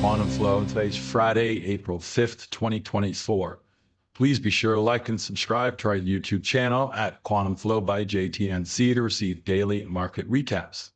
Quantum Flow. Today's Friday, April 5th, 2024. Please be sure to like and subscribe to our YouTube channel at QuantumFlobyJTNC to receive daily market recaps.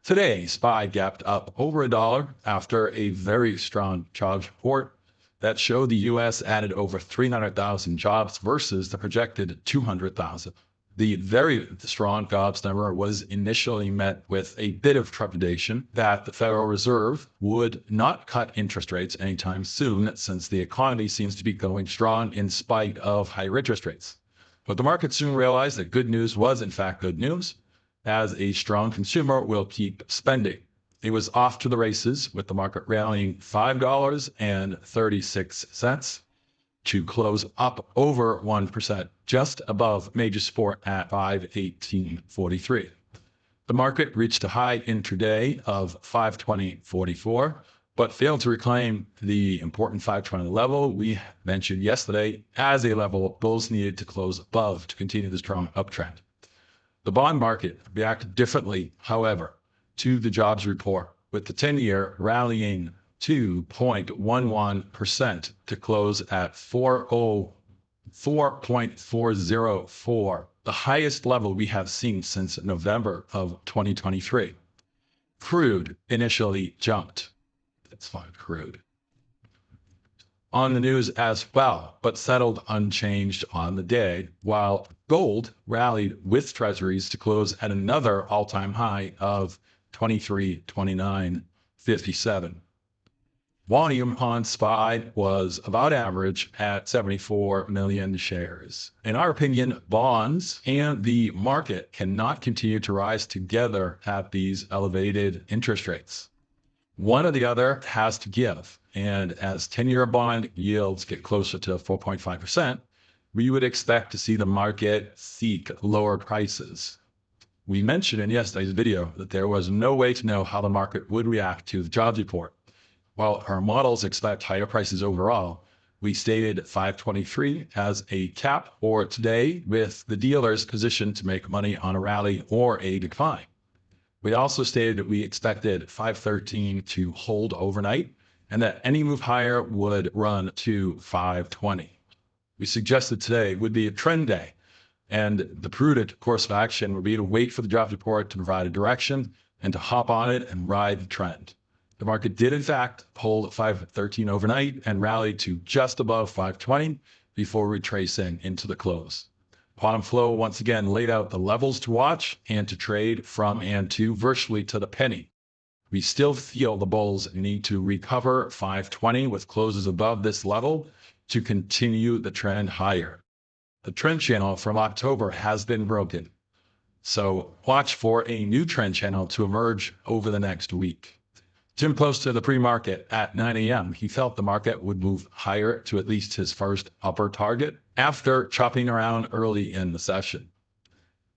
Today, SPY gapped up over $1 after a very strong jobs report that showed the U.S. added over 300,000 jobs versus the projected 200,000. The very strong jobs number was initially met with a bit of trepidation that the Federal Reserve would not cut interest rates anytime soon, since the economy seems to be going strong in spite of higher interest rates. But the market soon realized that good news was in fact good news, as a strong consumer will keep spending. It was off to the races, with the market rallying $5.36 to close up over 1%, just above major support at 518.43. The market reached a high intraday of 520.44, but failed to reclaim the important 520 level we mentioned yesterday as a level bulls needed to close above to continue the strong uptrend. The bond market reacted differently, however, to the jobs report, with the 10-year rallying 2.11% to close at 4.404, the highest level we have seen since November of 2023. Crude initially jumped. That's fine, crude. On the news as well, but settled unchanged on the day, while gold rallied with treasuries to close at another all-time high of 23.2957. Volume on SPY was about average at 74 million shares. In our opinion, bonds and the market cannot continue to rise together at these elevated interest rates. One or the other has to give, and as 10-year bond yields get closer to 4.5%, we would expect to see the market seek lower prices. We mentioned in yesterday's video that there was no way to know how the market would react to the jobs report. While our models expect higher prices overall, we stated 523 as a cap for today, with the dealers positioned to make money on a rally or a decline. We also stated that we expected 513 to hold overnight and that any move higher would run to 520. We suggested today would be a trend day, and the prudent course of action would be to wait for the jobs report to provide a direction and to hop on it and ride the trend. The market did, in fact, hold 513 overnight and rallied to just above 520 before retracing into the close. Quantum Flow once again laid out the levels to watch and to trade from and to virtually to the penny. We still feel the bulls need to recover 520 with closes above this level to continue the trend higher. The trend channel from October has been broken, so watch for a new trend channel to emerge over the next week. Jim posted the pre-market at 9 a.m. He felt the market would move higher to at least his first upper target after chopping around early in the session.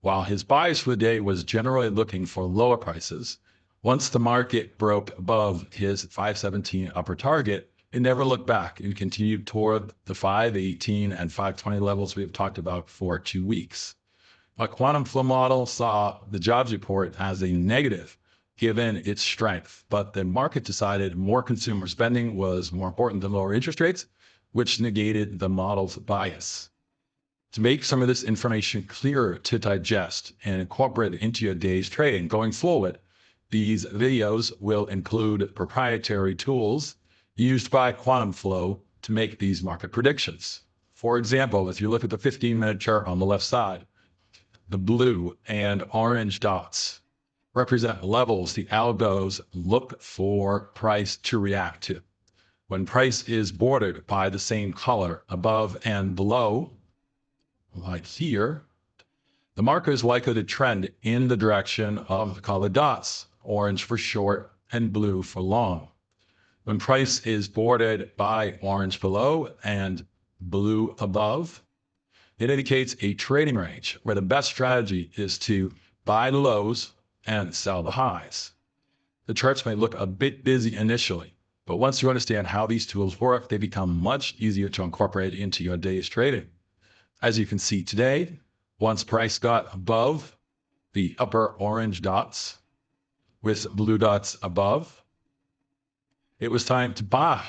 While his bias for the day was generally looking for lower prices, once the market broke above his 517 upper target, it never looked back and continued toward the 518 and 520 levels we have talked about for 2 weeks. A quantum flow model saw the jobs report as a negative given its strength, but the market decided more consumer spending was more important than lower interest rates, which negated the model's bias. To make some of this information clearer to digest and incorporate it into your day's trading going forward, these videos will include proprietary tools used by Quantum Flow to make these market predictions. For example, if you look at the 15-minute chart on the left side, the blue and orange dots represent levels the algos look for price to react to. When price is bordered by the same color above and below, like here, the market is likely to trend in the direction of the colored dots, orange for short and blue for long. When price is bordered by orange below and blue above, it indicates a trading range where the best strategy is to buy the lows and sell the highs. The charts may look a bit busy initially, but once you understand how these tools work, they become much easier to incorporate into your day's trading. As you can see today, once price got above the upper orange dots with blue dots above, it was time to buy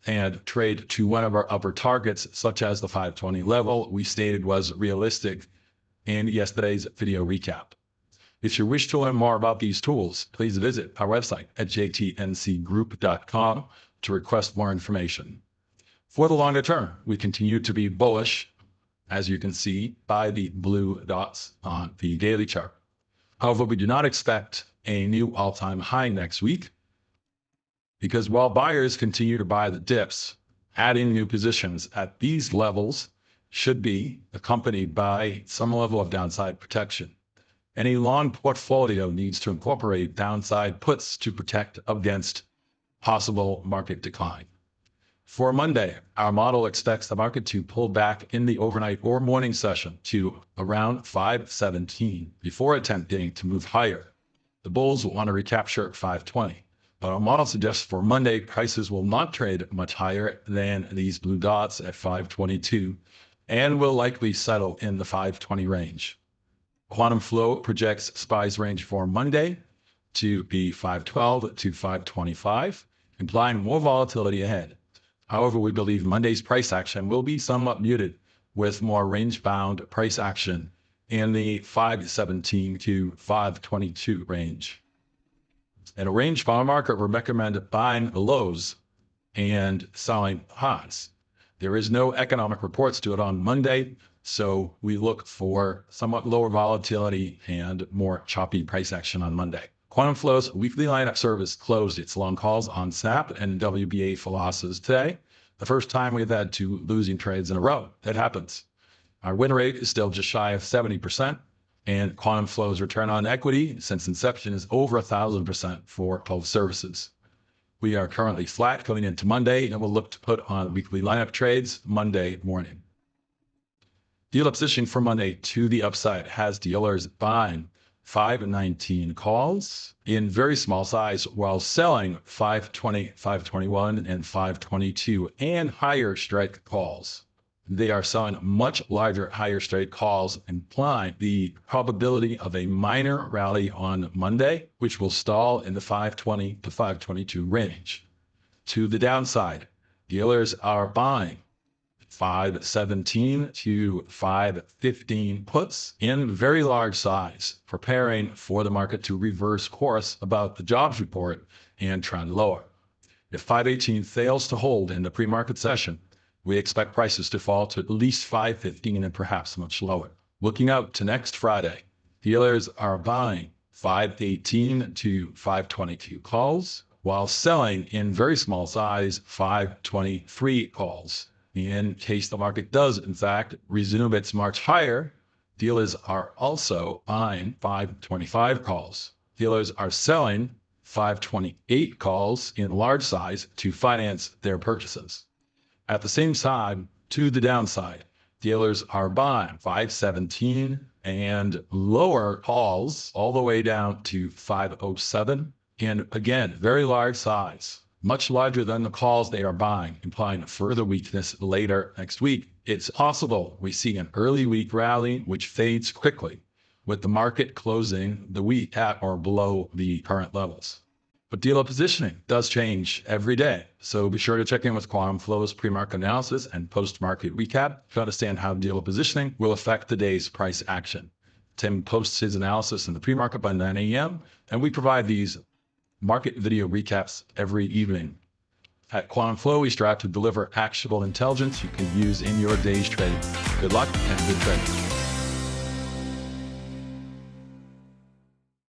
and trade to one of our upper targets, such as the 520 level we stated was realistic in yesterday's video recap. If you wish to learn more about these tools, please visit our website at jtncgroup.com to request more information. For the longer term, we continue to be bullish, as you can see by the blue dots on the daily chart. However, we do not expect a new all-time high next week, because while buyers continue to buy the dips, adding new positions at these levels should be accompanied by some level of downside protection. Any long portfolio needs to incorporate downside puts to protect against possible market decline. For Monday, our model expects the market to pull back in the overnight or morning session to around 517 before attempting to move higher. The bulls will want to recapture 520. But our model suggests for Monday, prices will not trade much higher than these blue dots at 522 and will likely settle in the 520 range. Quantum Flow projects SPY's range for Monday to be 512 to 525, implying more volatility ahead. However, we believe Monday's price action will be somewhat muted, with more range-bound price action in the 517 to 522 range. In a range-bound market, we recommend buying the lows and selling highs. There is no economic reports due on Monday, so we look for somewhat lower volatility and more choppy price action on Monday. Quantum Flow's weekly lineup service closed its long calls on SNAP and WBA full losses today. The first time we've had 2 losing trades in a row. That happens. Our win rate is still just shy of 70%. And Quantum Flow's return on equity since inception is over 1,000% for both services. We are currently flat going into Monday, and we'll look to put on weekly lineup trades Monday morning. Dealer positioning for Monday to the upside has dealers buying 519 calls in very small size while selling 520, 521, and 522 and higher strike calls. They are selling much larger, higher strike calls, implying the probability of a minor rally on Monday, which will stall in the 520 to 522 range. To the downside, dealers are buying 517 to 515 puts in very large size, preparing for the market to reverse course about the jobs report and trend lower. If 518 fails to hold in the pre-market session, we expect prices to fall to at least 515 and perhaps much lower. Looking out to next Friday, dealers are buying 518 to 522 calls while selling in very small size 523 calls. In case the market does, in fact, resume its march higher, dealers are also buying 525 calls. Dealers are selling 528 calls in large size to finance their purchases. At the same time, to the downside, dealers are buying 517 and lower calls all the way down to 507. And again, very large size, much larger than the calls they are buying, implying further weakness later next week. It's possible we see an early week rally, which fades quickly, with the market closing the week at or below the current levels. But dealer positioning does change every day, so be sure to check in with Quantum Flow's pre-market analysis and post-market recap to understand how dealer positioning will affect the day's price action. Tim posts his analysis in the pre-market by 9 a.m., and we provide these market video recaps every evening. At Quantum Flow, we strive to deliver actionable intelligence you can use in your day's trading. Good luck and good trading.